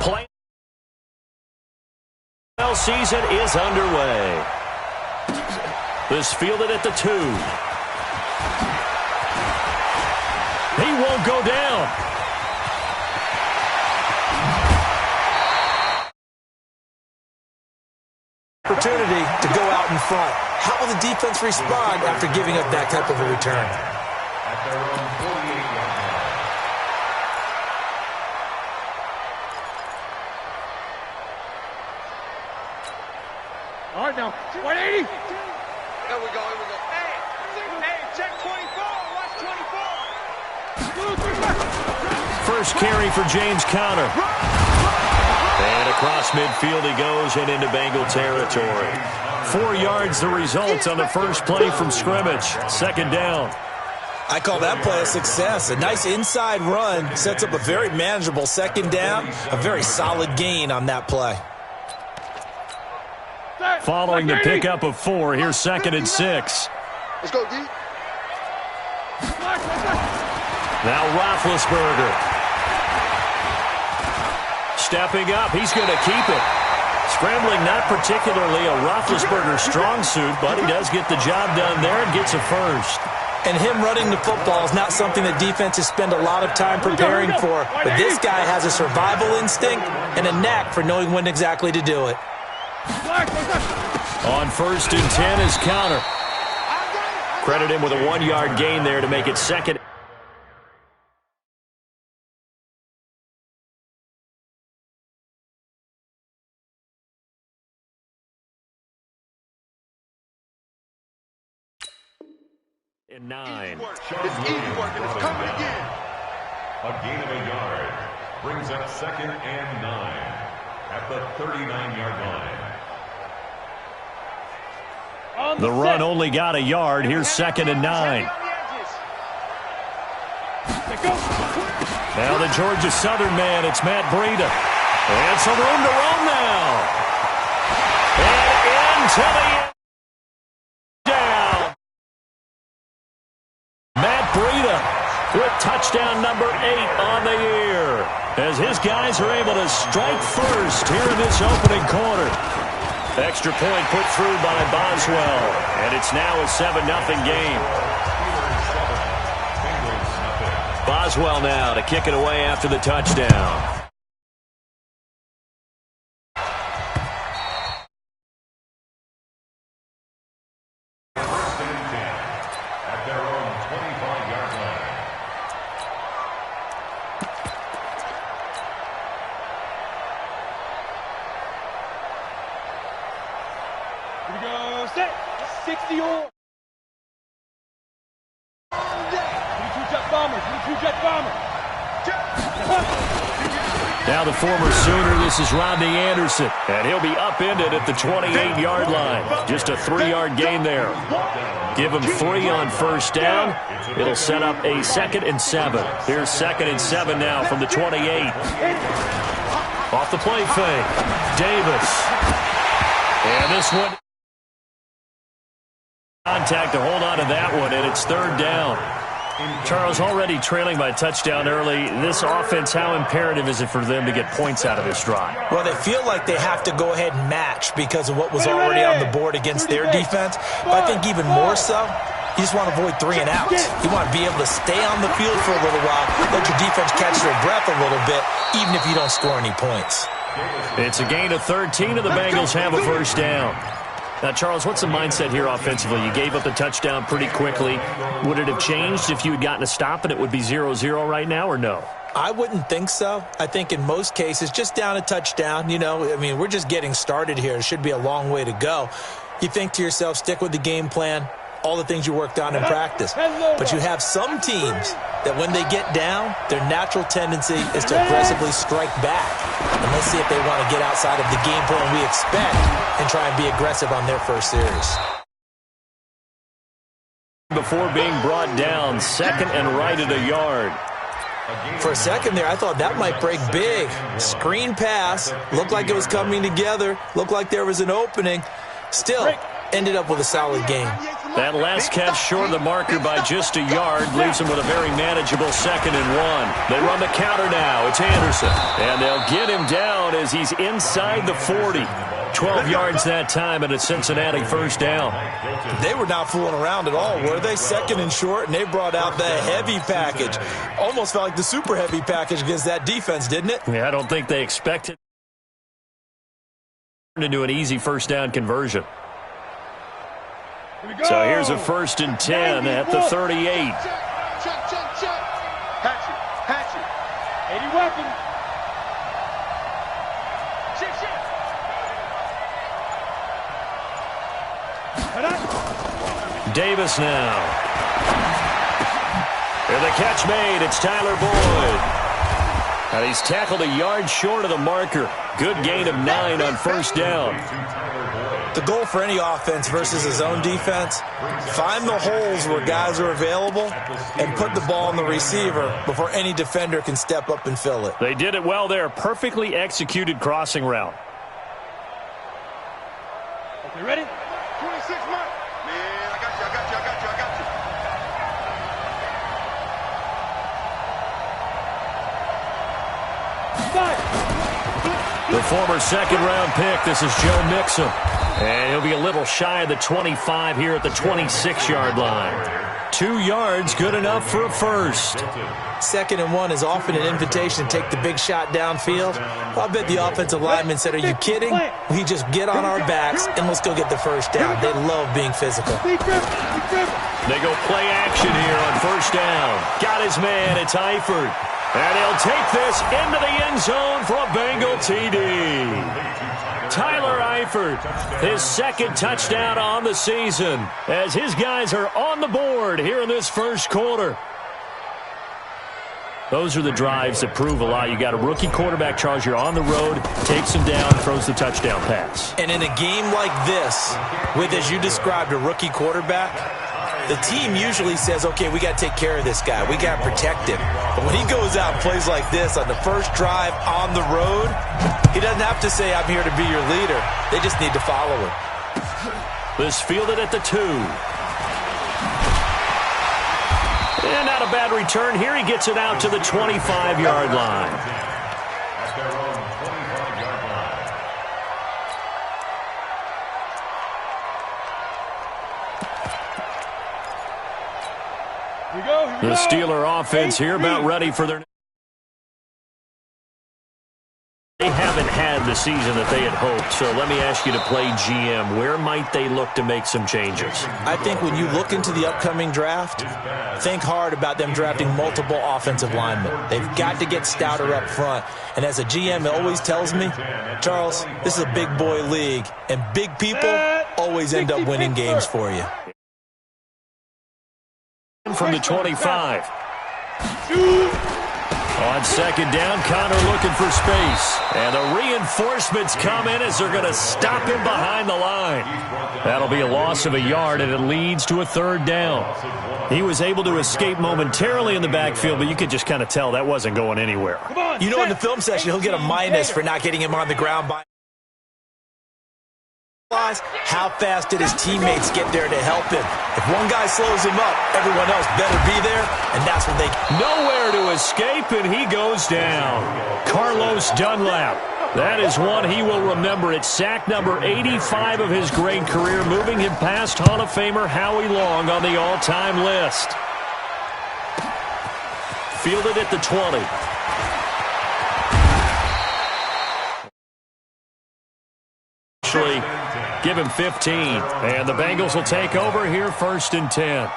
Play season is underway. This fielded at the 2. He won't go down. Opportunity to go out in front. How will the defense respond after giving up that type of a return? All right, now, 180. Here we go. Hey, check 24. Watch 24. First carry for James Conner. And across midfield he goes and into Bengal territory. 4 yards the result on the first play from scrimmage. Second down. I call that play a success. A nice inside run sets up a very manageable second down. A very solid gain on that play. Following the pickup of 4, here's 2nd and 6. Let's go, D. Now Roethlisberger. Stepping up, he's going to keep it. Scrambling, not particularly a Roethlisberger strong suit, but he does get the job done there and gets a first. And him running the football is not something that defenses spend a lot of time preparing for. But this guy has a survival instinct and a knack for knowing when exactly to do it. On 1st and 10 is Conner. Credit him with a 1-yard gain there to make it 2nd. And 9. It's easy work, and it's coming again. A gain of a yard brings up 2nd and 9 at the 39-yard line. The run only got a yard. Here's 2nd and 9. Now the Georgia Southern man, it's Matt Breida. And some room to roam now. And into the end. Down. Matt Breida with touchdown number 8 on the year. As his guys are able to strike first here in this opening quarter. Extra point put through by Boswell. And it's now a 7-0 game. Boswell now to kick it away after the touchdown. At their own 25-yard line. Here we go. Set. 60 or. 22 jet bombers. 22 jet bombers. Now the former Sooner, this is Rodney Anderson. And he'll be upended at the 28-yard line. Just a 3-yard gain there. Give him 3 on first down. It'll set up a 2nd and 7. Here's 2nd and 7 now from the 28. Off the play fake. Davis. And this one. Contact to hold on to that one, and it's 3rd down. Charles, already trailing by a touchdown early. This offense, how imperative is it for them to get points out of this drive? Well, they feel like they have to go ahead and match because of what was already on the board against their defense. But I think even more so, you just want to avoid 3 and outs. You want to be able to stay on the field for a little while, let your defense catch their breath a little bit, even if you don't score any points. It's a gain of 13, and the Bengals have a first down. Now, Charles, what's the mindset here offensively? You gave up the touchdown pretty quickly. Would it have changed if you had gotten a stop and it would be 0-0 right now, or no? I wouldn't think so. I think in most cases, just down a touchdown, you know, I mean, we're just getting started here. It should be a long way to go. You think to yourself, stick with the game plan, all the things you worked on in practice. But you have some teams that when they get down, their natural tendency is to aggressively strike back. And let's see if they want to get outside of the game plan we expect and try and be aggressive on their first series. Before being brought down, 2nd and right at a yard. For a second there, I thought that might break big. Screen pass. Looked like it was coming together. Looked like there was an opening. Still, ended up with a solid game. That last catch short of the marker by just a yard leaves him with a very manageable 2nd and 1. They run the counter now. It's Anderson. And they'll get him down as he's inside the 40. 12 yards that time and a Cincinnati first down. They were not fooling around at all, were they? 2nd and short, and they brought out the heavy package. Almost felt like the super heavy package against that defense, didn't it? Yeah, I don't think they expected to do an easy first down conversion. So here's a 1st and 10 at the 38. Patch it. 80 weapons. Davis now. And the catch made. It's Tyler Boyd. And he's tackled a yard short of the marker. Good gain of 9 on first down. The goal for any offense versus his own defense, find the holes where guys are available and put the ball on the receiver before any defender can step up and fill it. They did it well there. Perfectly executed crossing route. Okay, ready? 26 months. Man, I got you. The former 2nd-round pick, this is Joe Mixon. And he'll be a little shy of the 25 here at the 26-yard line. 2 yards, good enough for a first. 2nd and 1 is often an invitation to take the big shot downfield. I bet the offensive lineman said, are you kidding? We just get on our backs and let's go get the first down. They love being physical. They go play action here on first down. Got his man, it's Eifert. And he'll take this into the end zone for a Bengal TD. Tyler Eifert, his 2nd touchdown on the season as his guys are on the board here in this first quarter. Those are the drives that prove a lot. You got a rookie quarterback, Charles. You're on the road, takes him down, throws the touchdown pass. And in a game like this, with, as you described, a rookie quarterback, the team usually says, okay, we got to take care of this guy. We got to protect him. But when he goes out and plays like this on the first drive on the road, he doesn't have to say, I'm here to be your leader. They just need to follow him. This fielded at the 2. And not a bad return. Here he gets it out to the 25-yard line. The Steeler offense here about ready for their... They haven't had the season that they had hoped, so let me ask you to play GM. Where might they look to make some changes? I think when you look into the upcoming draft, think hard about them drafting multiple offensive linemen. They've got to get stouter up front. And as a GM, it always tells me, Charles, this is a big boy league, and big people always end up winning games for you. From the 25. On 2nd down, Connor looking for space. And the reinforcements come in as they're going to stop him behind the line. That'll be a loss of a yard, and it leads to a 3rd down. He was able to escape momentarily in the backfield, but you could just kind of tell that wasn't going anywhere. You know, in the film section, he'll get a minus for not getting him on the ground by... How fast did his teammates get there to help him? If one guy slows him up, everyone else better be there, and that's what they... Nowhere to escape, and he goes down. Carlos Dunlap. That is one he will remember. It's sack number 85 of his great career, moving him past Hall of Famer Howie Long on the all-time list. Fielded at the 20. Give him 15. And the Bengals will take over here 1st and 10.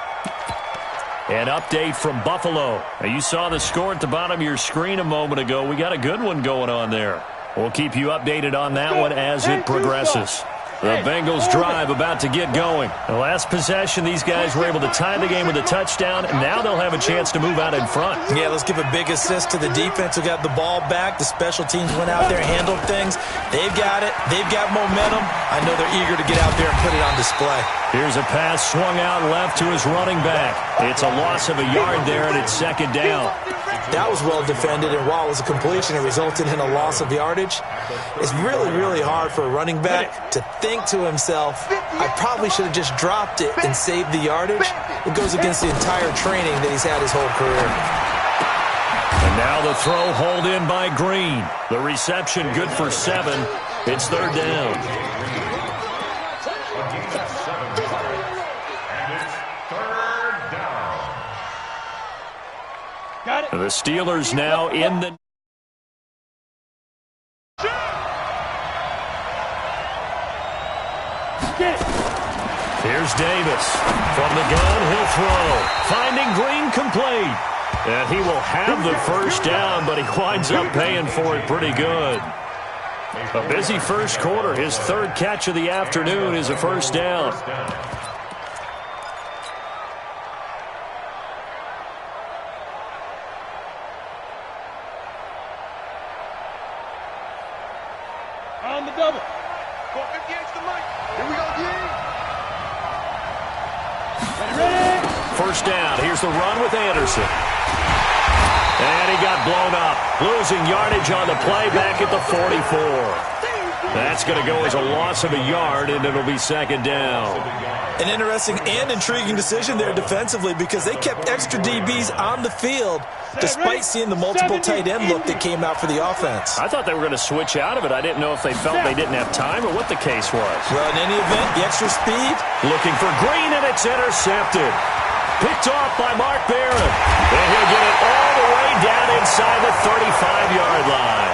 An update from Buffalo. Now, you saw the score at the bottom of your screen a moment ago. We got a good one going on there. We'll keep you updated on that one as it progresses. The Bengals drive about to get going. The last possession, these guys were able to tie the game with a touchdown, and now they'll have a chance to move out in front. Yeah, let's give a big assist to the defense who got the ball back. The special teams went out there and handled things. They've got it. They've got momentum. I know they're eager to get out there and put it on display. Here's a pass swung out left to his running back. It's a loss of a yard there, and it's second down. That was well defended, and while it was a completion, it resulted in a loss of yardage. It's really, really hard for a running back to think to himself, I probably should have just dropped it and saved the yardage. It goes against the entire training that he's had his whole career. And now the throw hauled in by Green. The reception good for 7. It's third down. The Steelers now in the... Here's Davis. From the gun, he'll throw. Finding Green complete. And he will have the first down, but he winds up paying for it pretty good. A busy first quarter. His third catch of the afternoon is a first down. On the double. 458's the mic. Here we go, D. Ready? First down. Here's the run with Anderson. And he got blown up. Losing yardage on the play back at the 44. That's going to go as a loss of a yard, and it'll be second down. An interesting and intriguing decision there defensively because they kept extra DBs on the field despite seeing the multiple tight end look that came out for the offense. I thought they were going to switch out of it. I didn't know if they felt they didn't have time or what the case was. Well, in any event, the extra speed. Looking for Green, and it's intercepted. Picked off by Mark Barron. And he'll get it all the way down inside the 35-yard line.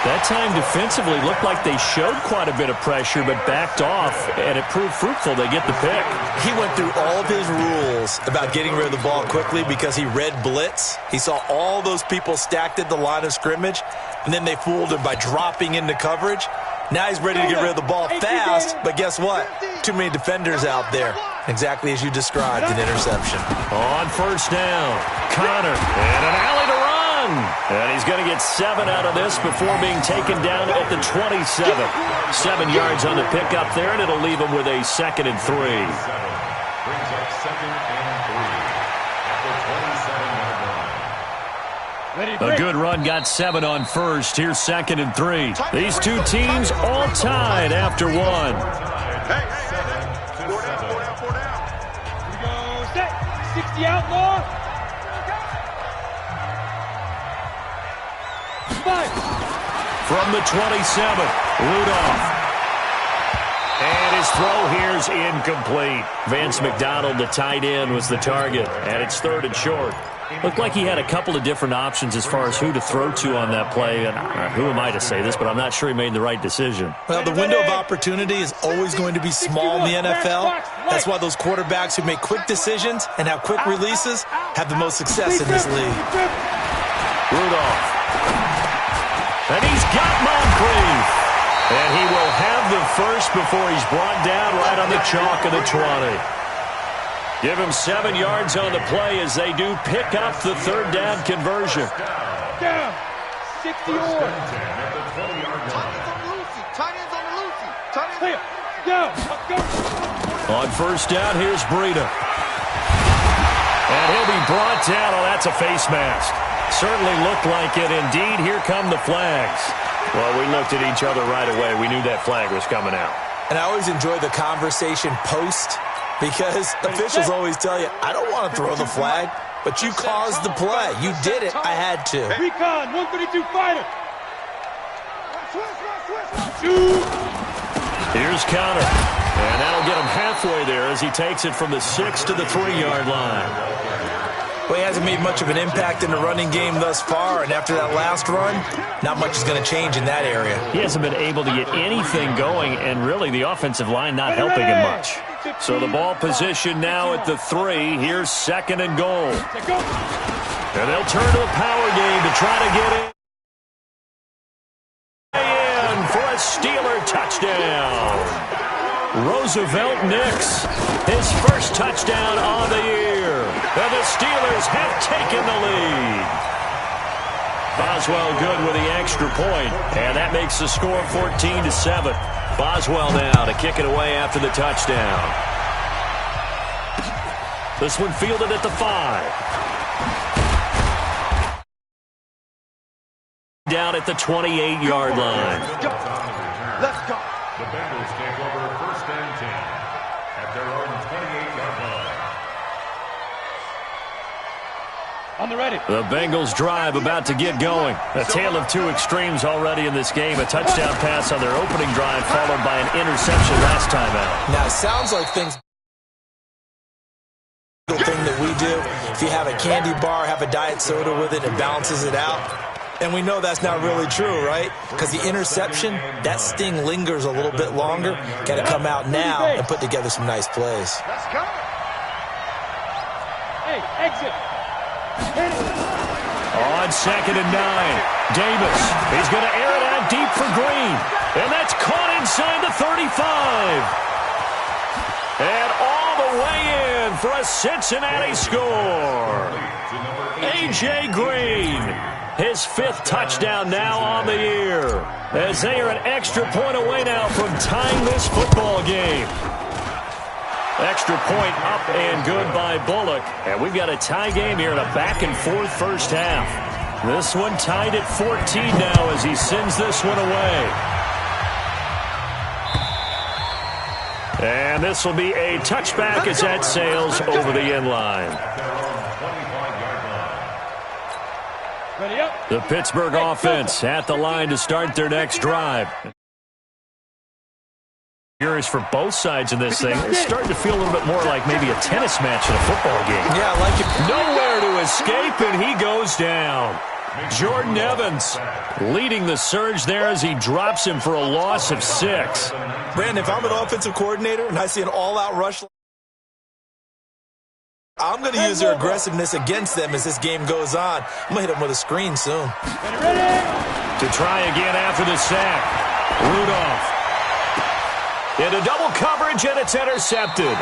That time defensively looked like they showed quite a bit of pressure but backed off, and it proved fruitful. They get the pick. He went through all of his rules about getting rid of the ball quickly because he read blitz. He saw all those people stacked at the line of scrimmage, and then they fooled him by dropping into coverage. Now he's ready to get rid of the ball fast, but guess what? Too many defenders out there. Exactly as you described, an interception. On first down, Connor, and an alley to run. And he's going to get 7 out of this before being taken down at the 27. 7 yards on the pickup there, and it'll leave him with a 2nd and 3. Brings up 2nd and 3 at the 27-yard line. A good run got 7 on first. Here's 2nd and 3. These two teams all tied after 1. Hey, 4 down. Here we go. Set. 60 outlaw. 5. From the 27, Rudolph. And his throw here's incomplete. Vance McDonald, the tight end, was the target. And it's 3rd and short. Looked like he had a couple of different options as far as who to throw to on that play. And who am I to say this, but I'm not sure he made the right decision. Well, the window of opportunity is always going to be small in the NFL. That's why those quarterbacks who make quick decisions and have quick releases have the most success in this league. Rudolph. And he's got Moncrief. And he will have the first before he's brought down right on the chalk of the 20. Give him 7 yards on the play as they do pick up the 3rd down conversion. Down. 60 or. Tight ends on the Lucy. Tight ends. Clear. Go. On first down, here's Breida. And he'll be brought down. Oh, that's a face mask. Certainly looked like it. Indeed, here come the flags. Well, we looked at each other right away. We knew that flag was coming out. And I always enjoy the conversation post because officials always tell you, I don't want to throw the flag, but you caused the play. You did it. I had to. Recon, 132 fighter. Shoot. Here's Connor. And that'll get him halfway there as he takes it from the 6 to the 3-yard line. Well, he hasn't made much of an impact in the running game thus far, and after that last run, not much is going to change in that area. He hasn't been able to get anything going, and really the offensive line not helping him much. So the ball position now at the 3. Here's 2nd and goal. And they'll turn to the power game to try to get in for a Steeler touchdown. Roosevelt Nix, his first touchdown on the year. And the Steelers have taken the lead. Boswell good with the extra point, and that makes the score 14-7. Boswell now to kick it away after the touchdown. This one fielded at the 5. Down at the 28-yard line. Let's go. The Bengals take over 1st and 10 at their own 28-yard line. On the ready. The Bengals drive about to get going. A tale of two extremes already in this game. A touchdown pass on their opening drive followed by an interception last time out. Now, it sounds like things thing that we do. If you have a candy bar, have a diet soda with it, it balances it out. And we know that's not really true, right? Because the interception, that sting lingers a little bit longer. Got to come out now and put together some nice plays. Let's go. Hey, exit. Hit it. On 2nd and 9, Davis. He's going to air it out deep for Green. And that's caught inside the 35. And all the way in for a Cincinnati score. A.J. Green. His 5th touchdown now on the year. As they are an extra point away now from tying this football game. Extra point up and good by Bullock. And we've got a tie game here in a back-and-forth first half. This one tied at 14 now as he sends this one away. And this will be a touchback as that sails over the end line. Ready up. The Pittsburgh offense at the line to start their next drive. Curious for both sides in this thing. It's starting to feel a little bit more like maybe a tennis match in a football game. Yeah, I like it. Nowhere to escape, and he goes down. Jordan Evans leading the surge there as he drops him for a loss of 6. Brandon, if I'm an offensive coordinator and I see an all-out rush, I'm going to use their aggressiveness against them as this game goes on. I'm going to hit them with a screen soon. Ready. To try again after the sack. Rudolph. Into double coverage, and it's intercepted.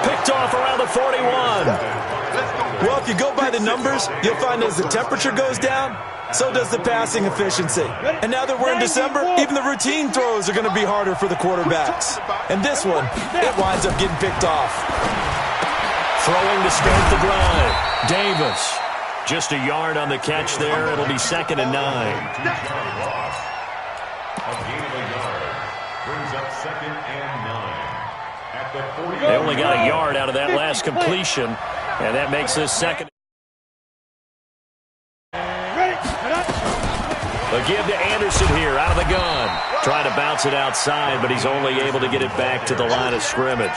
Picked off around the 41. Well, if you go by the numbers, you'll find as the temperature goes down, so does the passing efficiency. And now that we're in December, even the routine throws are going to be harder for the quarterbacks. And this one, it winds up getting picked off. Throwing to start the drive. Davis. Just a yard on the catch there. It'll be 2nd and 9. A gain of a yard brings up 2nd and 9 at the 40. They only got a yard out of that last completion, and that makes this 2nd. A give to Anderson here out of the gun. Trying to bounce it outside, but he's only able to get it back to the line of scrimmage.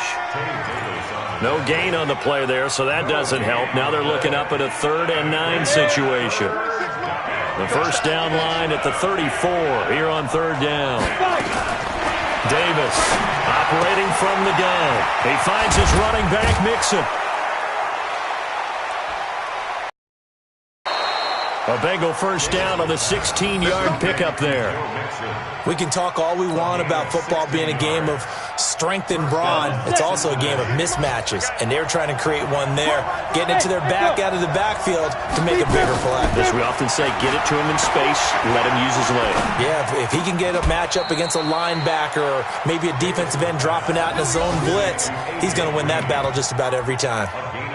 No gain on the play there, so that doesn't help. Now they're looking up at a 3rd and 9 situation. The first down line at the 34 here on 3rd down. Davis operating from the gun. He finds his running back, Mixon. A Bengal first down on the 16-yard pickup there. We can talk all we want about football being a game of strength and brawn. It's also a game of mismatches, and they're trying to create one there, getting it to their back out of the backfield to make a bigger play. As we often say, get it to him in space, let him use his leg. Yeah, if he can get a matchup against a linebacker or maybe a defensive end dropping out in a zone blitz, he's going to win that battle just about every time.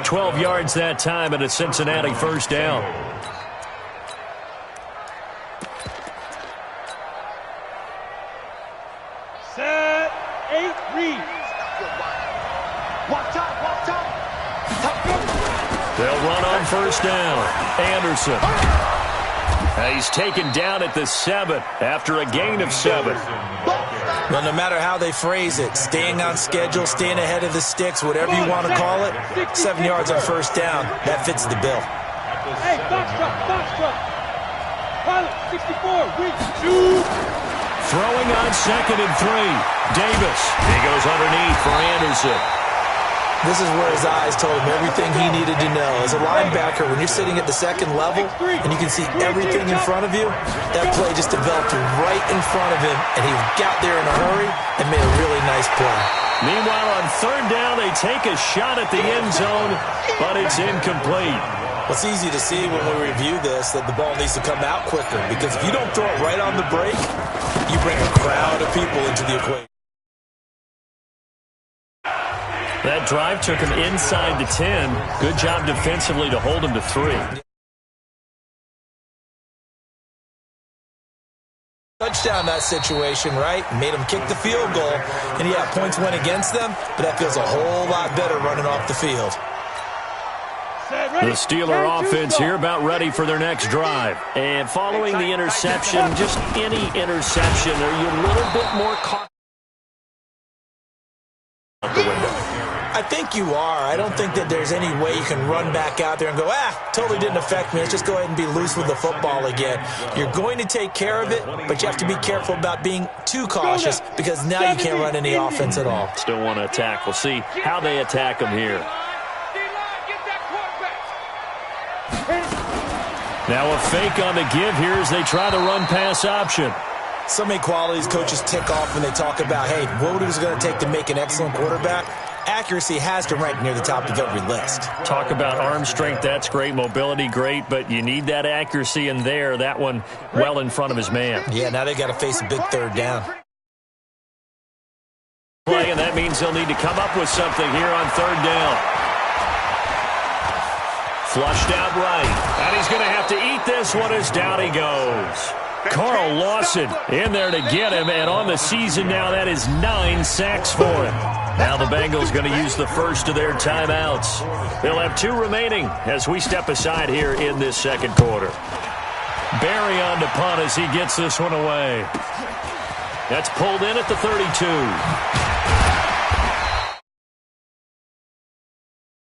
12 yards that time and a Cincinnati first down. Set. 8 read. Watch out, watch out. They'll run on first down. Anderson. He's taken down at the 7 after a gain of 7. Well, no matter how they phrase it, staying on schedule, staying ahead of the sticks, whatever you want to call it, 7 yards on first down, that fits the bill. Hey, box truck, box truck. Pilot, 64, reach, shoot. Throwing on 2nd and 3. Davis. He goes underneath for Anderson. This is where his eyes told him everything he needed to know. As a linebacker, when you're sitting at the 2nd level and you can see everything in front of you, that play just developed right in front of him, and he got there in a hurry and made a really nice play. Meanwhile, on 3rd down, they take a shot at the end zone, but it's incomplete. It's easy to see when we review this that the ball needs to come out quicker, because if you don't throw it right on the break, you bring a crowd of people into the equation. That drive took him inside the 10. Good job defensively to hold him to 3. Touchdown that situation, right? Made them kick the field goal. And yeah, points went against them, but that feels a whole lot better running off the field. The Steeler offense here about ready for their next drive. And following the interception, just any interception, are you a little bit more caught out the window? I think you are. I don't think that there's any way you can run back out there and go, totally didn't affect me. Let's just go ahead and be loose with the football again. You're going to take care of it, but you have to be careful about being too cautious because now you can't run any offense at all. Still want to attack. We'll see how they attack them here. Now a fake on the give here as they try the run-pass option. So many qualities coaches tick off when they talk about, hey, what is it going to take to make an excellent quarterback? Accuracy has to rank near the top of every list. Talk about arm strength, that's great. Mobility, great, but you need that accuracy in there. That one well in front of his man. Yeah, now they got to face a big third down. Play, and that means they'll need to come up with something here on third down. Flushed out right. And he's going to have to eat this one as down he goes. Carl Lawson in there to get him, and on the season now, that is 9 sacks for him. Now the Bengals going to use the first of their timeouts. They'll have 2 remaining as we step aside here in this second quarter. Barry on to punt as he gets this one away. That's pulled in at the 32.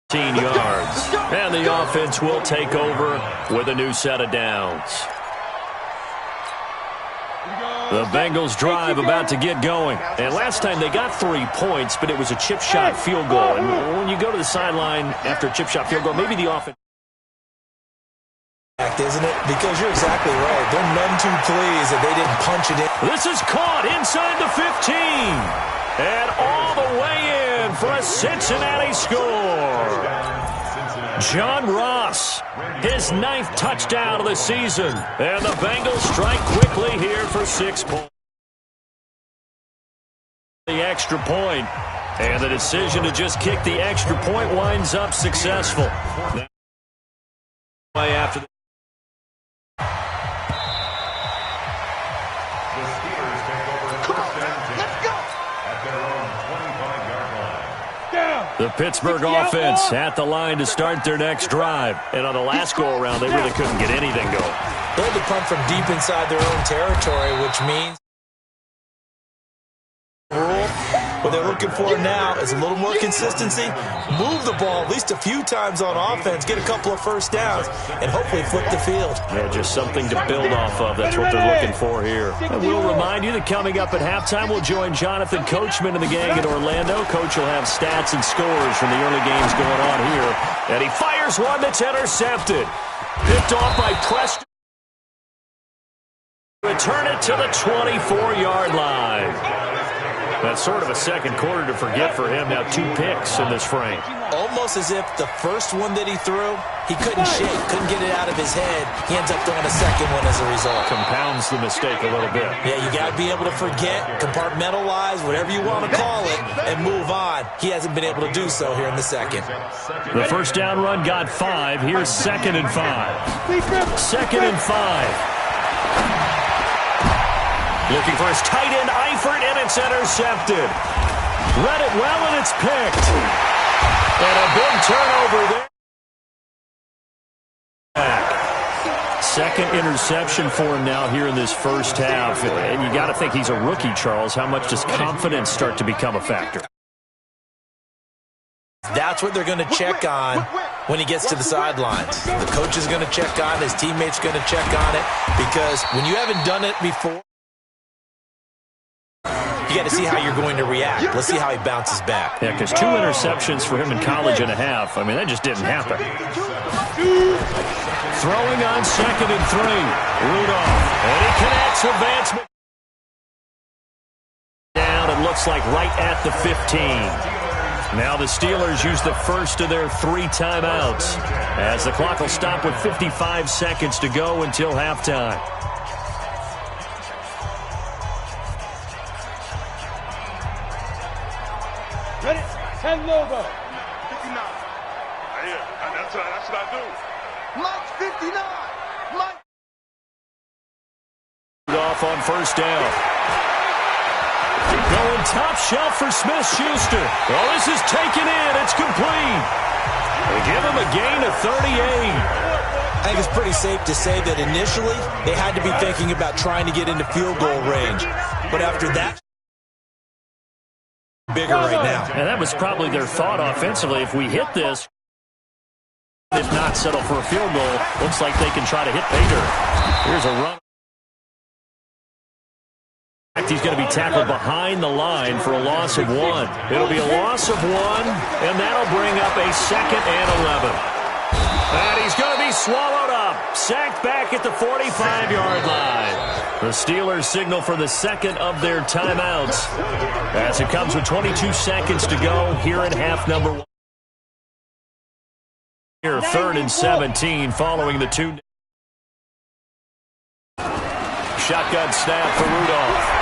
18 yards. And the offense will take over with a new set of downs. The Bengals drive about to get going. And last time they got 3 points, but it was a chip shot field goal. And when you go to the sideline after a chip shot field goal, maybe the offense... Isn't it? Because you're exactly right. They're none too pleased that they didn't punch it in. This is caught inside the 15. And all the way in for a Cincinnati score. John Ross, his 9th touchdown of the season. And the Bengals strike quickly here for 6 points. The extra point. And the decision to just kick the extra point winds up successful. After the Steelers take over first and 10 at their own 25-yard line. The Pittsburgh offense at the line to start their next drive. And on the last go-around, they really couldn't get anything going. They had to punt from deep inside their own territory, which means what they're looking for now is a little more consistency. Move the ball at least a few times on offense, get a couple of first downs, and hopefully flip the field. Yeah, just something to build off of. That's what they're looking for here. And we'll remind you that coming up at halftime, we'll join Jonathan Coachman and the gang in Orlando. Coach will have stats and scores from the early games going on here. And he fires one that's intercepted. Picked off by Preston. Return it to the 24-yard line. That's sort of a second quarter to forget for him. Now 2 picks in this frame. Almost as if the first one that he threw, he couldn't shake, couldn't get it out of his head. He ends up throwing a second one as a result. Compounds the mistake a little bit. Yeah, you got to be able to forget, compartmentalize, whatever you want to call it, and move on. He hasn't been able to do so here in the second. The first down run got 5. Here's 2nd and 5. 2nd and 5. Looking for his tight end, Eifert, and it's intercepted. Read it well, and it's picked. And a big turnover there. Second interception for him now here in this first half. And you got to think he's a rookie, Charles. How much does confidence start to become a factor? That's what they're going to check on when he gets to the sidelines. The coach is going to check on it. His teammates are going to check on it. Because when you haven't done it before, you got to see how you're going to react. Let's see how he bounces back. Yeah, because 2 interceptions for him in college and a half. I mean, that just didn't happen. Throwing on 2nd and 3. Rudolph. And he connects. Advancement. Down, it looks like right at the 15. Now the Steelers use the first of their 3 timeouts as the clock will stop with 55 seconds to go until halftime. Ready? 10 logo. 59. Yeah, that's what I do. Mike's 59. Mike. Off on first down. Going top shelf for Smith-Schuster. Well, this is taken in. It's complete. They give him a gain of 38. I think it's pretty safe to say that initially they had to be thinking about trying to get into field goal range. But after that, bigger right now. And that was probably their thought offensively. If we hit this, if not settle for a field goal, looks like they can try to hit bigger. Here's a run. He's going to be tackled behind the line for a loss of 1. It'll be a loss of 1, and that'll bring up a 2nd and 11. And he's going to be swallowed up. Sacked back at the 45-yard line. The Steelers signal for the 2nd of their timeouts as it comes with 22 seconds to go here in half number 1. Here, 3rd and 17 following the 2. Shotgun snap for Rudolph.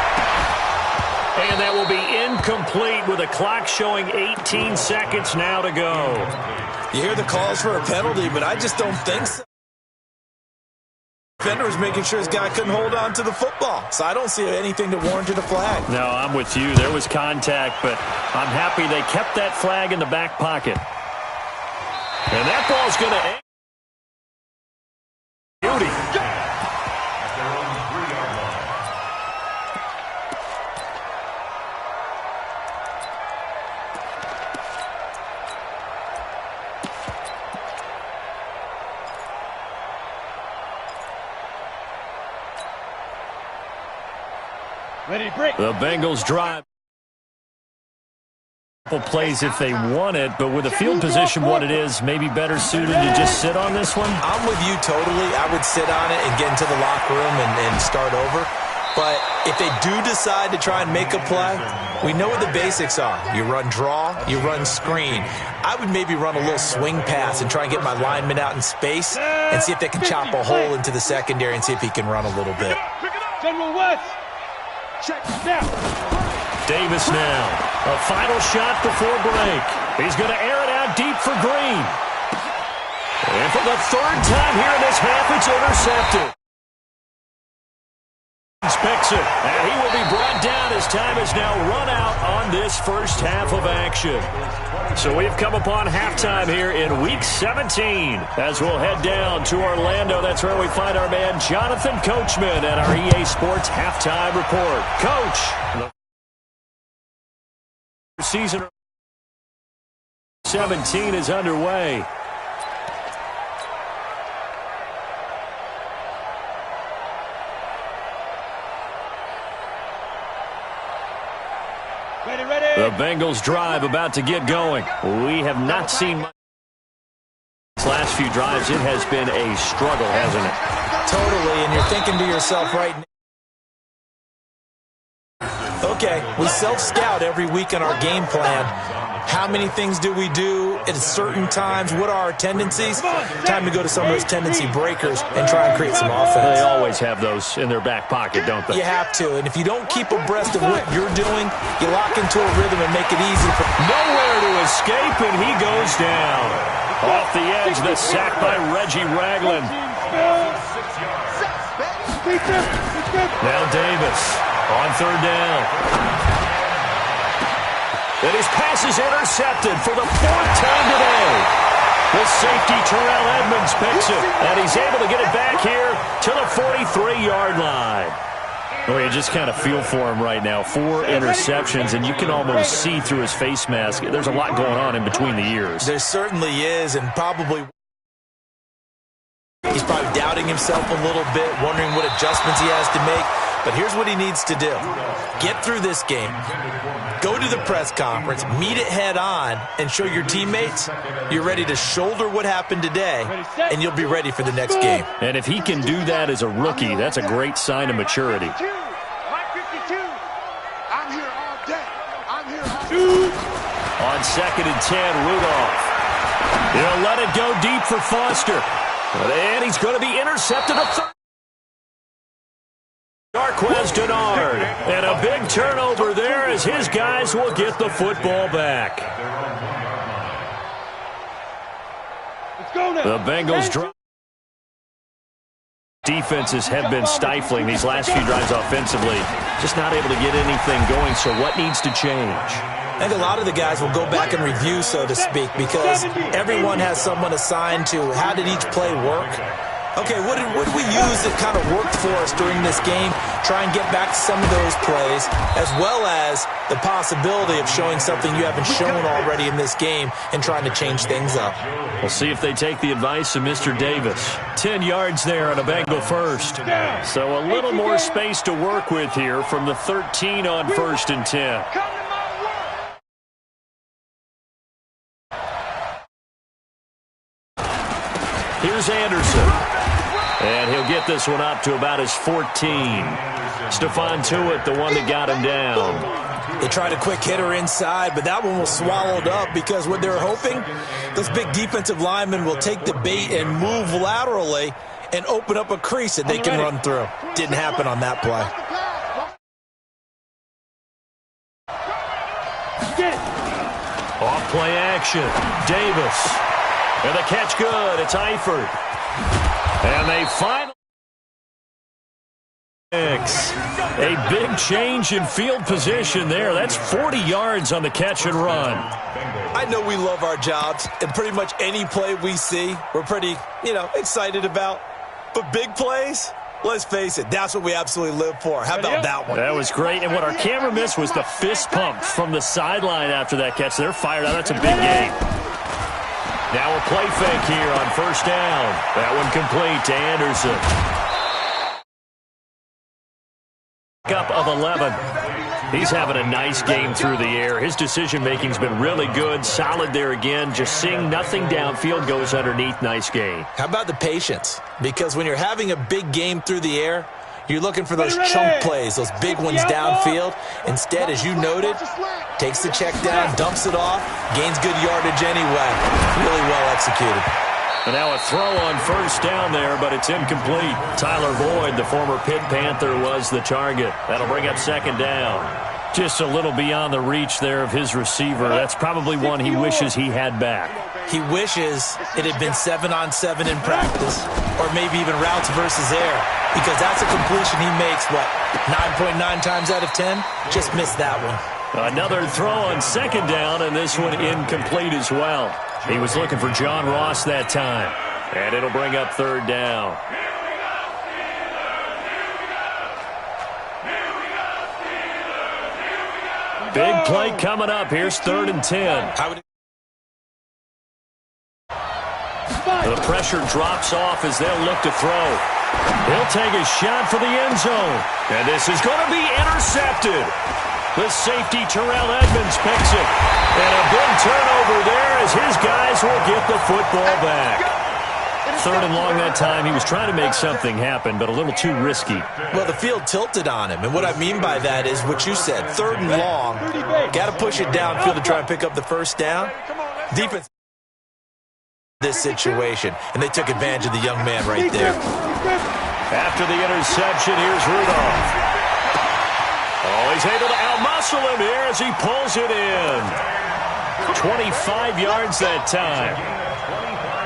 And that will be incomplete with a clock showing 18 seconds now to go. You hear the calls for a penalty, but I just don't think so. Defender was making sure his guy couldn't hold on to the football, so I don't see anything to warrant a flag. No, I'm with you. There was contact, but I'm happy they kept that flag in the back pocket. And that ball's going to... Beauty. Ready to break. The Bengals drive. Plays if they want it, but with the field position what it is, maybe better suited to just sit on this one. I'm with you totally. I would sit on it and get into the locker room and start over. But if they do decide to try and make a play, we know what the basics are. You run draw, you run screen. I would maybe run a little swing pass and try and get my lineman out in space and see if they can chop a hole into the secondary and see if he can run a little bit. General West. Check now. Davis now. A final shot before break. He's going to air it out deep for Green. And for the 3rd time here in this half, it's intercepted. Picks it, and he will be brought down as time is now run out on this first half of action. So we've come upon halftime here in Week 17 as we'll head down to Orlando. That's where we find our man Jonathan Coachman at our EA Sports Halftime Report. Coach, the season 17 is underway. Ready. The Bengals drive about to get going. We have not seen much. These last few drives, it has been a struggle, hasn't it? Totally, and you're thinking to yourself right now, okay, we self-scout every week on our game plan. How many things do we do at certain times? What are our tendencies? Time to go to some of those tendency breakers and try and create some offense. They always have those in their back pocket, don't they? You have to, and if you don't keep abreast of what you're doing, you lock into a rhythm and make it easy for... Nowhere to escape, and he goes down. Off the edge, the sack by Reggie Ragland. Now Davis on 3rd down. And his pass is intercepted for the 4th time today. The safety, Terrell Edmonds, picks it, and he's able to get it back here to the 43-yard line. Well, you just kind of feel for him right now. 4 interceptions, and you can almost see through his face mask. There's a lot going on in between the ears. There certainly is, and probably... He's probably doubting himself a little bit, wondering what adjustments he has to make. But here's what he needs to do. Get through this game. Go to the press conference, meet it head on, and show your teammates you're ready to shoulder what happened today, and you'll be ready for the next game. And if he can do that as a rookie, that's a great sign of maturity. Mike 52. I'm here all day. I'm here all day. On 2nd and 10, Rudolph. He'll let it go deep for Foster. And he's going to be intercepted a third. Darquez Denard. And a big turnover there as his guys will get the football back. Let's go now. The Bengals drop. Defenses have been stifling these last few drives offensively. Just not able to get anything going, so what needs to change? I think a lot of the guys will go back and review, so to speak, because everyone has someone assigned to how did each play work. Okay, what did we use that kind of worked for us during this game? Try and get back to some of those plays, as well as the possibility of showing something you haven't shown already in this game and trying to change things up. We'll see if they take the advice of Mr. Davis. 10 yards there on a Bengal first. So a little more space to work with here from the 13 on 1st and 10. Here's Anderson. And he'll get this one up to about his 14. Stephon Tuitt, the one that got him down. They tried a quick hitter inside, but that one was swallowed up because what they're hoping, those big defensive linemen will take the bait and move laterally and open up a crease that they can run through. Didn't happen on that play. Off play action. Davis. And the catch good. It's Eifert. And they finally... A big change in field position there. That's 40 yards on the catch and run. I know we love our jobs, and pretty much any play we see, we're pretty, excited about. But big plays, let's face it, that's what we absolutely live for. How about that one? That was great, and what our camera missed was the fist pump from the sideline after that catch. They're fired out. That's a big game. Now a play fake here on 1st down. That one complete to Anderson. Up of 11. He's having a nice game through the air. His decision-making's been really good. Solid there again. Just seeing nothing downfield, goes underneath. Nice game. How about the patience? Because when you're having a big game through the air, you're looking for those chunk plays, those big ones downfield. Instead, as you noted, takes the check down, dumps it off, gains good yardage anyway. Really well executed. And now a throw on 1st down there, but it's incomplete. Tyler Boyd, the former Pitt Panther, was the target. That'll bring up 2nd down. Just a little beyond the reach there of his receiver. That's probably one he wishes he had back. He wishes it had been 7-on-7 in practice, or maybe even routes versus air, because that's a completion he makes, 9.9 times out of 10? Just missed that one. Another throw on 2nd down, and this one incomplete as well. He was looking for John Ross that time. And it'll bring up 3rd down. Big play coming up. Here's 3rd and 10. The pressure drops off as they'll look to throw. He'll take a shot for the end zone. And this is going to be intercepted. The safety, Terrell Edmonds, picks it. And a big turnover there as his guys will get the football back. 3rd and long that time. He was trying to make something happen, but a little too risky. Well, the field tilted on him. And what I mean by that is what you said. 3rd and long. Got to push it downfield to try and pick up the 1st down. Defense this situation. And they took advantage of the young man right there. After the interception, here's Rudolph. Oh, he's able to outmuscle him here as he pulls it in. 25 yards that time.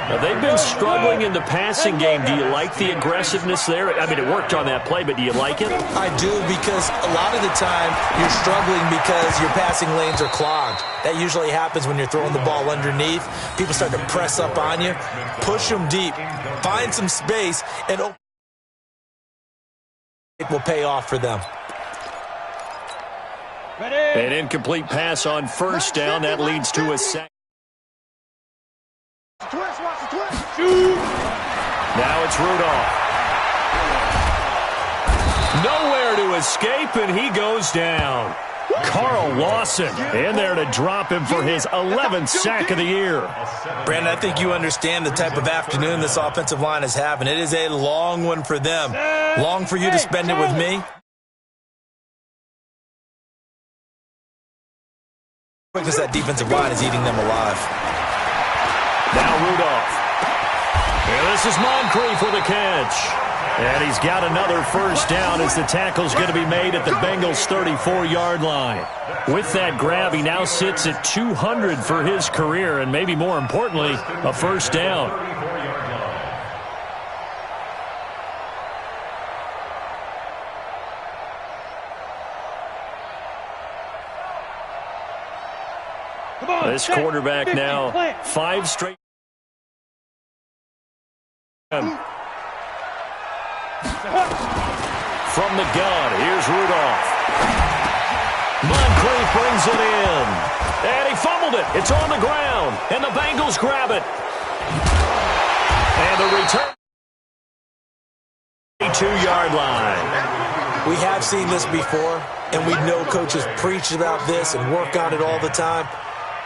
Now, they've been struggling in the passing game. Do you like the aggressiveness there? I mean, it worked on that play, but do you like it? I do, because a lot of the time you're struggling because your passing lanes are clogged. That usually happens when you're throwing the ball underneath. People start to press up on you. Push them deep. Find some space, and it will pay off for them. An incomplete pass on 1st down. That leads to a sack. Now it's Rudolph. Nowhere to escape, and he goes down. Carl Lawson in there to drop him for his 11th sack of the year. Brandon, I think you understand the type of afternoon this offensive line is having. It is a long one for them. Long for you to spend it with me. Because that defensive line is eating them alive. Now Rudolph. And this is Moncrief with a catch. And he's got another first down as the tackle's going to be made at the Bengals' 34-yard line. With that grab, he now sits at 200 for his career, and maybe more importantly, a first down. This quarterback now 5 straight. From the gun, here's Rudolph. Moncrief brings it in. And he fumbled it. It's on the ground. And the Bengals grab it. And the return. 2-yard line. We have seen this before, and we know coaches preach about this and work on it all the time.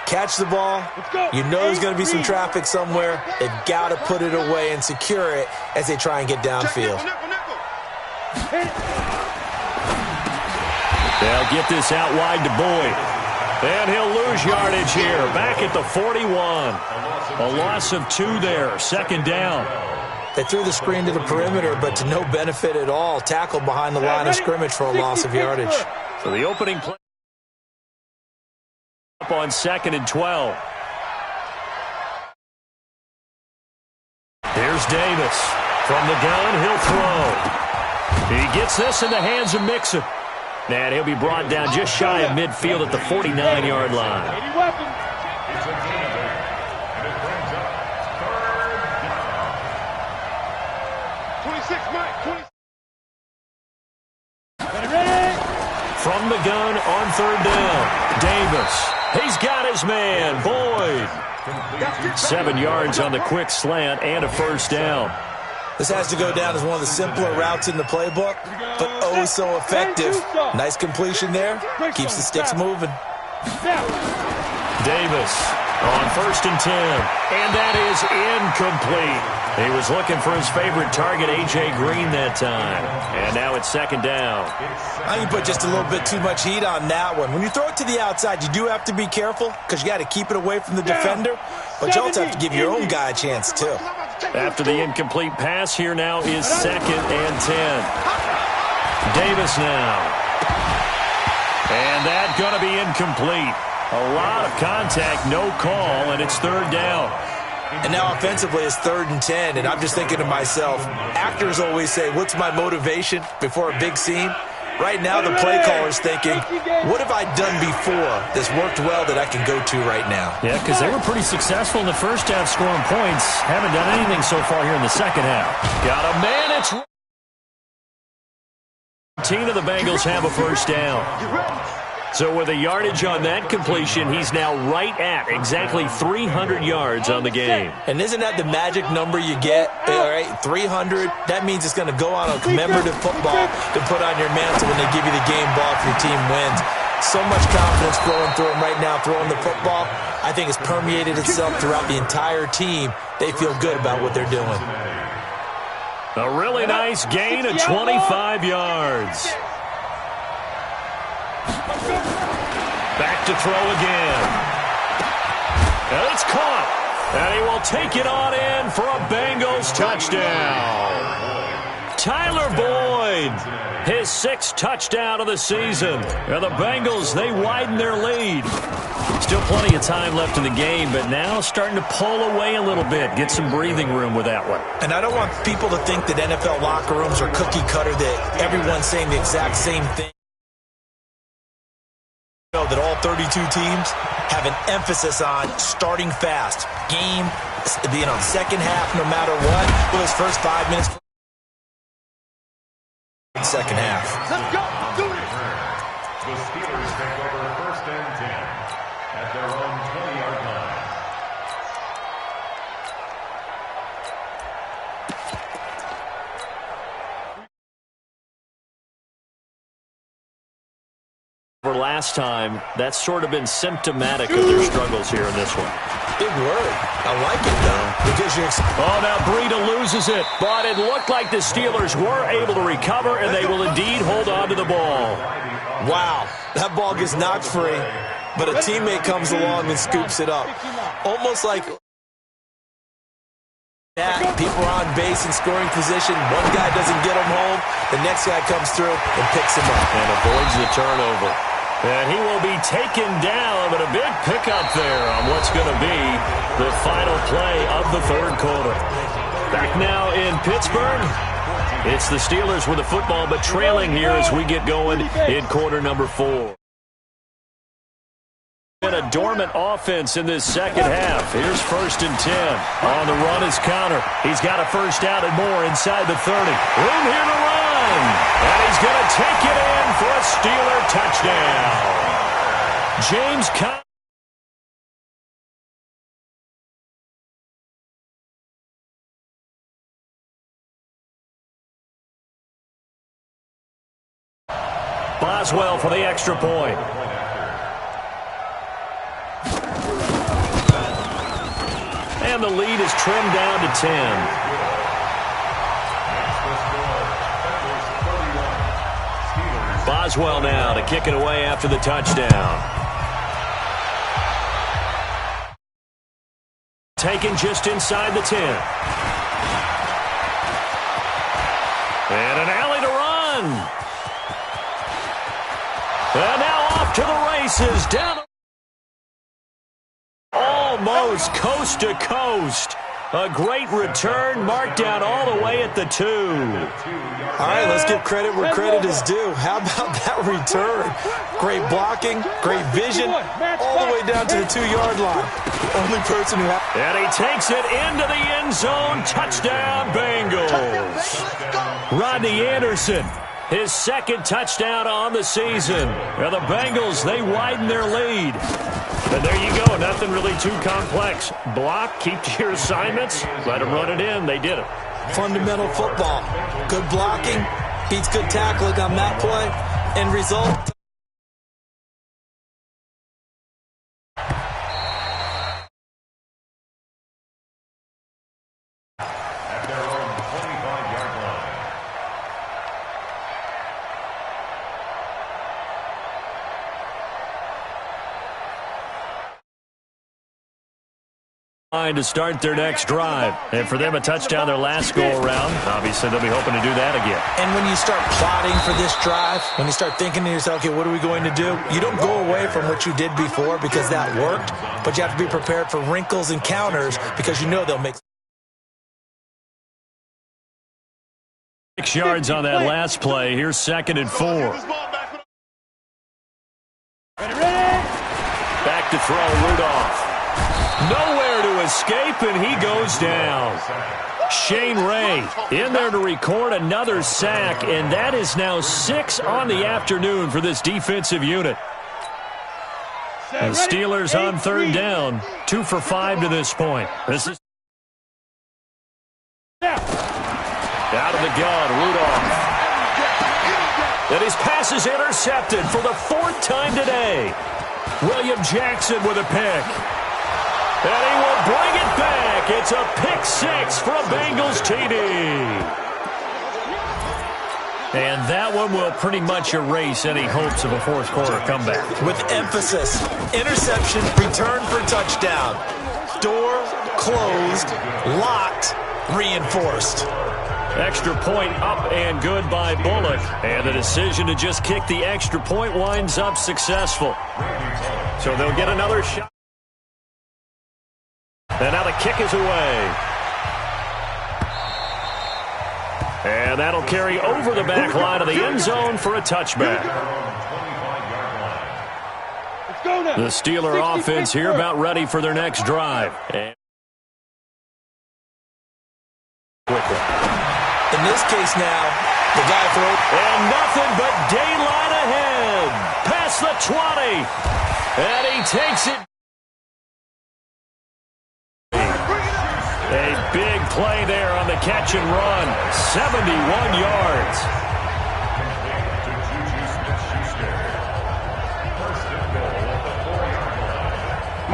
Catch the ball. You know there's going to be some traffic somewhere. They've got to put it away and secure it as they try and get downfield. They'll get this out wide to Boyd. And he'll lose yardage here. Back at the 41. A loss of 2 there. Second down. They threw the screen to the perimeter, but to no benefit at all. Tackled behind the line of scrimmage for a loss of yardage. So the opening play up on 2nd and 12. Here's Davis. From the gun, he'll throw. He gets this in the hands of Mixon. And he'll be brought down just shy of midfield at the 49-yard line. It's a gainer, and it brings up third down. 26, Mike. 26. From the gun on 3rd down. Davis. He's got his man, Boyd. 7 yards on the quick slant and a first down. This has to go down as one of the simpler routes in the playbook, but oh so effective. Nice completion there. Keeps the sticks moving. Davis on 1st and 10. And that is incomplete. He was looking for his favorite target, A.J. Green, that time. And now it's 2nd down. I think you put just a little bit too much heat on that one. When you throw it to the outside, you do have to be careful because you got to keep it away from the defender. But you also have to give your own guy a chance, too. After the incomplete pass, here now is 2nd and 10. Davis now. And that's going to be incomplete. A lot of contact, no call, and it's 3rd down. And now offensively it's 3rd and 10, and I'm just thinking to myself, actors always say, what's my motivation before a big scene? Right now the play caller's thinking, what have I done before that's worked well that I can go to right now? Yeah, because they were pretty successful in the first half scoring points. Haven't done anything so far here in the second half. Got a man, it's... Team of the Bengals have a first down. So with a yardage on that completion, he's now right at exactly 300 yards on the game. And isn't that the magic number you get? All right, 300. That means it's going to go on a commemorative football to put on your mantle when they give you the game ball if your team wins. So much confidence flowing through him right now, throwing the football. I think it's permeated itself throughout the entire team. They feel good about what they're doing. A really nice gain of 25 yards. Back to throw again. And it's caught. And he will take it on in for a Bengals touchdown. Tyler Boyd, his 6th touchdown of the season. And the Bengals, they widen their lead. Still plenty of time left in the game, but now starting to pull away a little bit. Get some breathing room with that one. And I don't want people to think that NFL locker rooms are cookie cutter, that everyone's saying the exact same thing. That all 32 teams have an emphasis on starting fast. Game, second half, no matter what. Those first 5 minutes. Second half. Let's go. Do this. The Steelers take over 1st and 10 at their own 20-yard line. For last time, that's sort of been symptomatic of their struggles here in this one. Big word. I like it, though, because you're... Oh, now Breida loses it, but it looked like the Steelers were able to recover, and they will indeed hold on to the ball. Wow, that ball gets knocked free, but a teammate comes along and scoops it up. Almost like... People are on base in scoring position. One guy doesn't get him home. The next guy comes through and picks him up. And avoids the turnover. And he will be taken down, but a big pickup there on what's going to be the final play of the third quarter. Back now in Pittsburgh. It's the Steelers with the football, but trailing here as we get going in quarter number 4. A dormant offense in this second half. Here's 1st and 10. On the run is Counter. He's got a first down and more inside the 30. Room here to run. And he's going to take it in for a Steeler touchdown. James Counter. Boswell for the extra point. And the lead is trimmed down to 10. Boswell now to kick it away after the touchdown. Taken just inside the 10. And an alley to run. And now off to the races. Down. Almost coast to coast. A great return, marked down all the way at the 2. All right, let's give credit where credit is due. How about that return? Great blocking, great vision, all the way down to the 2-yard line. Only person who... And he takes it into the end zone. Touchdown, Bengals. Rodney Anderson, his second touchdown on the season. And the Bengals, they widen their lead. And there you go. Nothing really too complex. Block, keep to your assignments, let them run it in. They did it. Fundamental football. Good blocking beats good tackling on that play. End result. To start their next drive. And for them, a touchdown their last go-around. Obviously, they'll be hoping to do that again. And when you start plotting for this drive, when you start thinking to yourself, okay, what are we going to do? You don't go away from what you did before because that worked, but you have to be prepared for wrinkles and counters because you know they'll make 6 yards on that last play. Here's 2nd and 4. Back to throw, Rudolph. Nowhere to escape, and he goes down. Shane Ray in there to record another sack, and that is now 6 on the afternoon for this defensive unit. The Steelers on 3rd down, 2 for 5 to this point. This is out of the gun, Rudolph. And his pass is intercepted for the 4th time today. William Jackson with a pick. And he will bring it back. It's a pick 6 for a Bengals TD. And that one will pretty much erase any hopes of a fourth quarter comeback. With emphasis, interception, return for touchdown. Door closed, locked, reinforced. Extra point up and good by Bullock. And the decision to just kick the extra point winds up successful. So they'll get another shot. And now the kick is away. And that'll carry over the back line of the end zone for a touchback. The Steeler offense here about ready for their next drive. And in this case now, the guy throws. And nothing but daylight ahead. Past the 20. And he takes it. A big play there on the catch and run. 71 yards.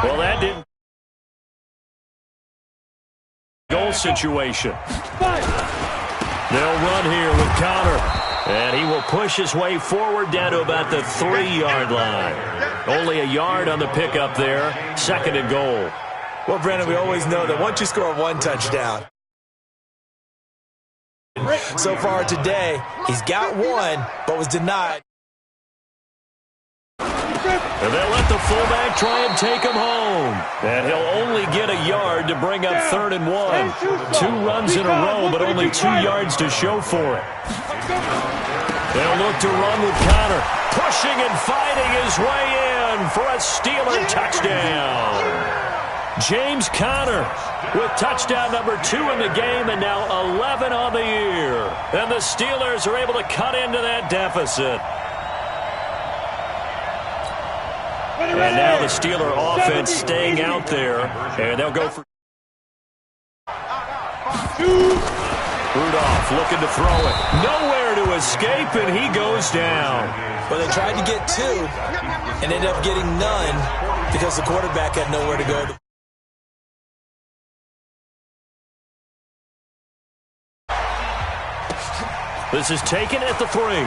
Well, that didn't. Goal situation. They'll run here with Connor. And he will push his way forward down to about the 3-yard line. Only a yard on the pickup there. 2nd and goal. Well, Brandon, we always know that once you score one touchdown, So far today, he's got one, but was denied. And they'll let the fullback try and take him home. And he'll only get a yard to bring up 3rd and 1. 2 runs in a row, but only 2 yards to show for it. They'll look to run with Connor, pushing and fighting his way in for a Steeler touchdown. James Conner with touchdown number 2 in the game, and now 11 on the year. And the Steelers are able to cut into that deficit. And now the Steeler offense staying out there, and they'll go for Rudolph looking to throw it. Nowhere to escape, and he goes down. Well, they tried to get 2 and ended up getting none because the quarterback had nowhere to go. This is taken at the 3.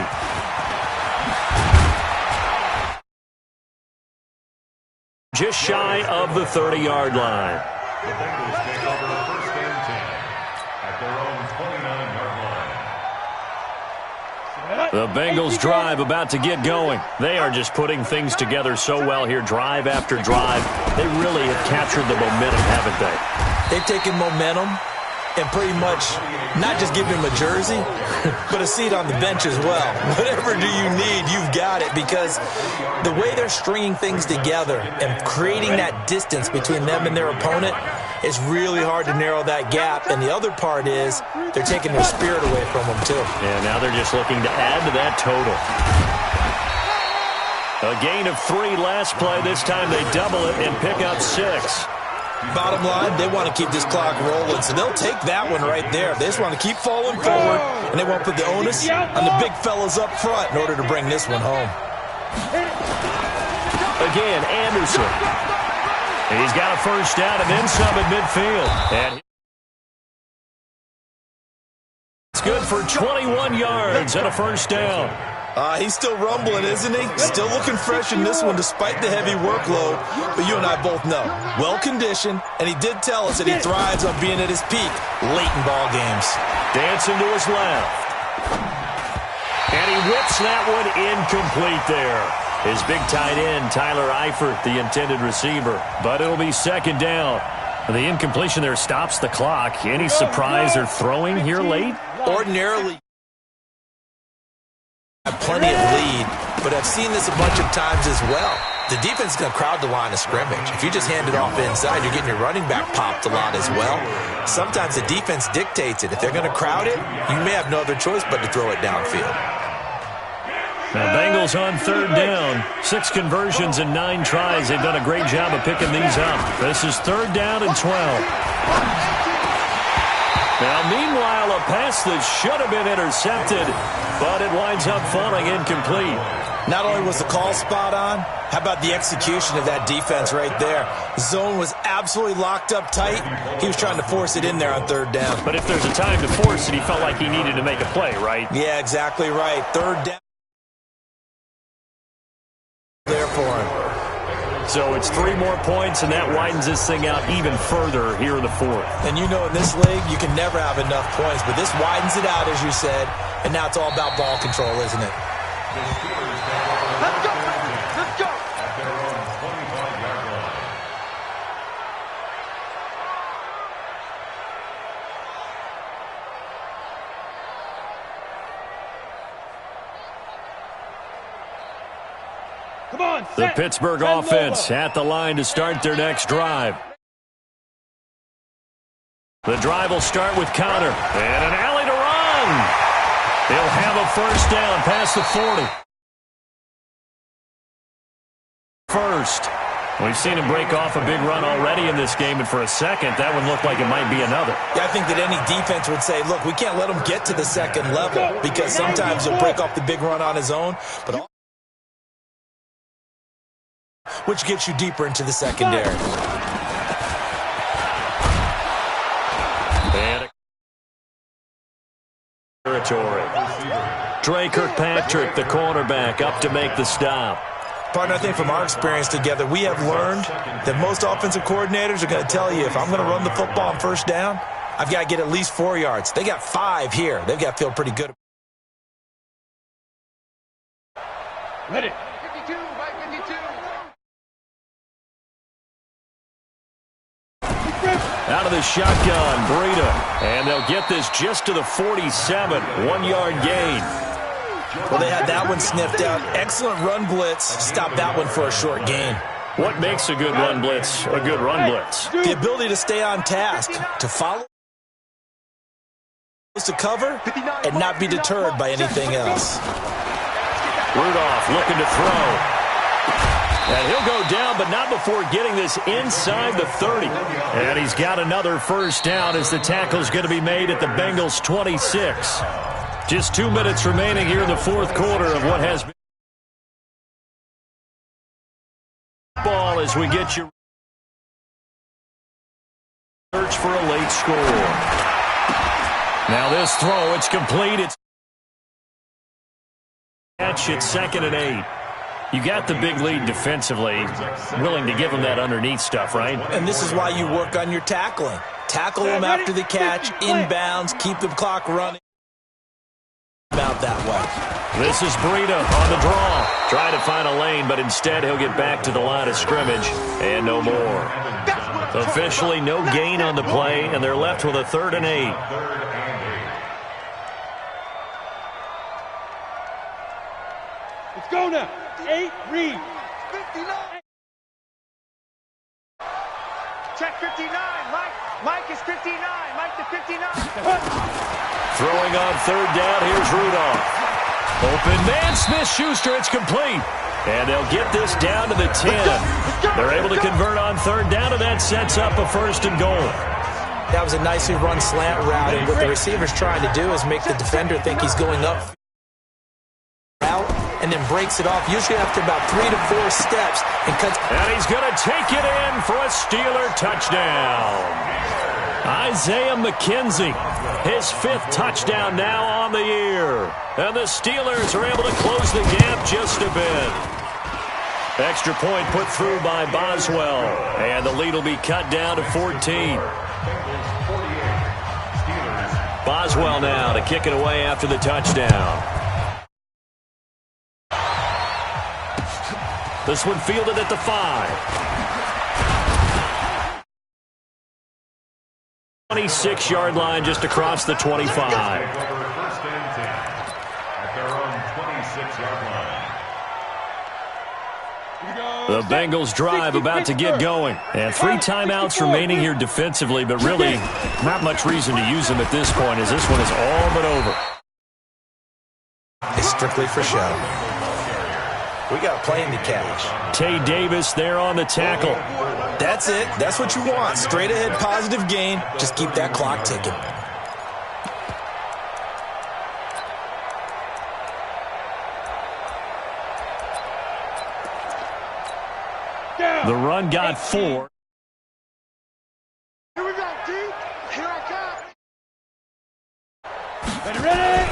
Just shy of the 30-yard line. The Bengals take over 1st and 10 at their own 29-yard line. The Bengals drive about to get going. They are just putting things together so well here, drive after drive. They really have captured the momentum, haven't they? They've taken momentum and pretty much not just give him a jersey, but a seat on the bench as well. Whatever do you need, you've got it, because the way they're stringing things together and creating that distance between them and their opponent is really hard to narrow that gap. And the other part is they're taking their spirit away from them, too. And now they're just looking to add to that total. A gain of 3 last play. This time they double it and pick up 6. Bottom line, they want to keep this clock rolling, so they'll take that one right there. They just want to keep falling forward, and they want to put the onus on the big fellas up front in order to bring this one home. Again, Anderson. He's got a 1st down and then some at midfield. And it's good for 21 yards and a 1st down. He's still rumbling, isn't he? Still looking fresh in this one despite the heavy workload. But you and I both know, well-conditioned, and he did tell us that he thrives on being at his peak late in ball games. Dancing to his left. And he whips that one incomplete there. His big tight end, Tyler Eifert, the intended receiver. But it'll be 2nd down. The incompletion there stops the clock. Any surprise they're throwing here late? Ordinarily, have plenty of lead, but I've seen this a bunch of times as well. The defense is going to crowd the line of scrimmage. If you just hand it off inside, you're getting your running back popped a lot as well. Sometimes the defense dictates it. If they're going to crowd it, you may have no other choice but to throw it downfield. Now, Bengals on 3rd down. 6 conversions and 9 tries. They've done a great job of picking these up. This is 3rd down and 12. Now, meanwhile, a pass that should have been intercepted, but it winds up falling incomplete. Not only was the call spot on, how about the execution of that defense right there? Zone was absolutely locked up tight. He was trying to force it in there on 3rd down. But if there's a time to force it, he felt like he needed to make a play, right? Yeah, exactly right. 3rd down there for him. So it's 3 more points, and that widens this thing out even further here in the 4th. And you know in this league, you can never have enough points, but this widens it out, as you said, and now it's all about ball control, isn't it? Let's go! Let's go! At their own 25-yard line. Come on, The set. Pittsburgh Send offense over. at the line to start their next drive. The drive will start with Connor. And an alley to run. He'll have a 1st down past the 40. First. We've seen him break off a big run already in this game, and for a second, that one looked like it might be another. Yeah, I think that any defense would say, look, we can't let him get to the 2nd level, because sometimes he'll break off the big run on his own, but which gets you deeper into the secondary. And territory. Dre Kirkpatrick, the cornerback, up to make the stop. Partner, I think from our experience together, we have learned that most offensive coordinators are going to tell you, if I'm going to run the football on 1st down, I've got to get at least 4 yards. They got 5 here. They've got to feel pretty good. Ready. 52 by 52. Out of the shotgun, Breida. And they'll get this just to the 47. 1-yard gain. Well, they had that one sniffed out. Excellent run blitz. Stop that one for a short gain. What makes a good run blitz a good run blitz? The ability to stay on task, to follow, to cover, and not be deterred by anything else. Rudolph looking to throw. And he'll go down, but not before getting this inside the 30. And he's got another first down as the tackle's going to be made at the Bengals' 26. Just 2 minutes remaining here in the fourth quarter of what has been ball as we get you search for a late score. Now this throw, it's complete. It's catch at 2nd and 8. You got the big lead defensively, willing to give them that underneath stuff, right? And this is why you work on your tackling. Tackle them after the catch, inbounds, keep the clock running. Out that way. This is Breida on the draw. Trying to find a lane, but instead he'll get back to the line of scrimmage and no more. Officially no gain on the play, and they're left with a 3rd and 8. Let's go now. 8, read. 59. Check 59. Mike is 59. Mike to 59. Throwing on 3rd down, here's Rudolph. Open man, Smith-Schuster, it's complete. And they'll get this down to the 10. They're able to convert on 3rd down, and that sets up a 1st and goal. That was a nicely run slant route, and what the receiver's trying to do is make the defender think he's going up out and then breaks it off, usually after about 3 to 4 steps, and cuts. And he's going to take it in for a Steeler touchdown. Isaiah McKenzie, his 5th touchdown now on the year. And the Steelers are able to close the gap just a bit. Extra point put through by Boswell. And the lead will be cut down to 14. Boswell now to kick it away after the touchdown. This one fielded at the 5. 26-yard line just across the 25. First and 10 at their own 26-yard line. The Bengals drive about to get going. And 3 timeouts remaining here defensively, but really not much reason to use them at this point as this one is all but over. It's strictly for show. We got a plane to catch. Tay Davis there on the tackle. That's it. That's what you want. Straight ahead, positive gain. Just keep that clock ticking. The run got 4. Here we go, D. Here I come. Ready?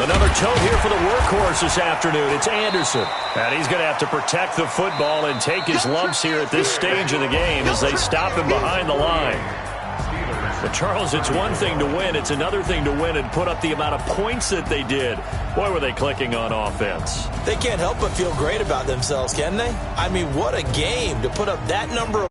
Another toe here for the workhorse this afternoon. It's Anderson. And he's going to have to protect the football and take his lumps here at this stage of the game as they stop him behind the line. But, Charles, it's one thing to win. It's another thing to win and put up the amount of points that they did. Boy, were they clicking on offense. They can't help but feel great about themselves, can they? I mean, what a game to put up that number of